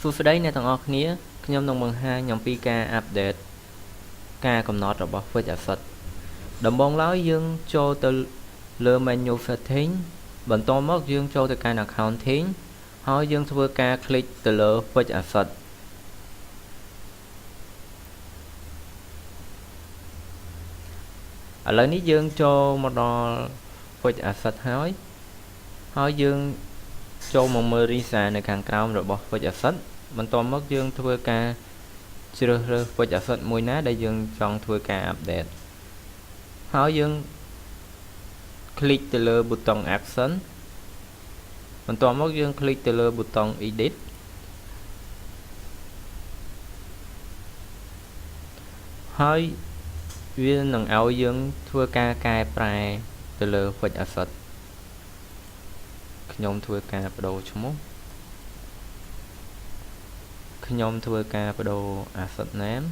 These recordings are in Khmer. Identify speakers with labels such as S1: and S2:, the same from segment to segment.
S1: សួស្តីអ្នកទាំងអស់គ្នាខ្ញុំនឹងបង្ហាញអំពីការអាប់ដេតការកំណត់របស់ Fixed Asset ដំបូងឡើយយើងចូលទៅលើ menu setting បន្ទាប់មកយើងចូលទៅកាន់ accounting ហើយយើងធ្វើការ click ទៅលើ Fixed Asset ឥឡូវនេះយើងចូលមកដល់ Fixed Asset ហើយយើងចូលមកមើល Reset នៅខាងក្រោមរបស់ Fixed Asset បន្ទាប់មកយើងធ្វើការជ្រើសរើស Fixed Asset មួយណាដែលយើងចង់ធ្វើការ update ហើយយើង click ទៅលើប៊ូតុង Action បន្ទាប់មកយើង click ទៅលើប៊ូតុង Edit ហើយវានឹងឲ្យយើងធ្វើការកែប្រែទៅលើ Fixed Asset ខ្ញុំធ្វើការបដូរឈ្មោះខ្ញុំធ្វើការបដូរ asset name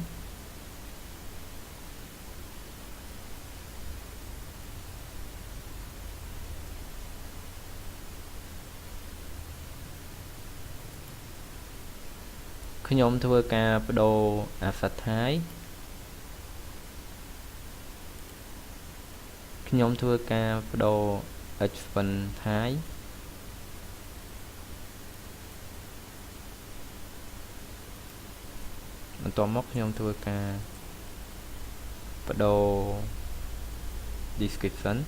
S1: ខ្ញុំធ្វើការបដូរ asset type ខ្ញុំធ្វើការបដូរ expense type បន្ទាប់មកខ្ញុំធ្វើការបដូរ description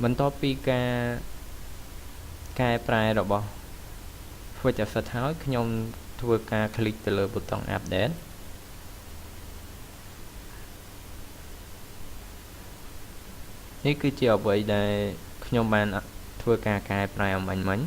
S1: បន្ទាប់ពីការកែប្រែរបស់ Fixed Asset ហើយខ្ញុំធ្វើការ click ទៅលើប៊ូតុង Update នេះគឺជាអ្វីដែលខ្ញុំបានធ្វើការកែប្រែអំបញ្ញមិញ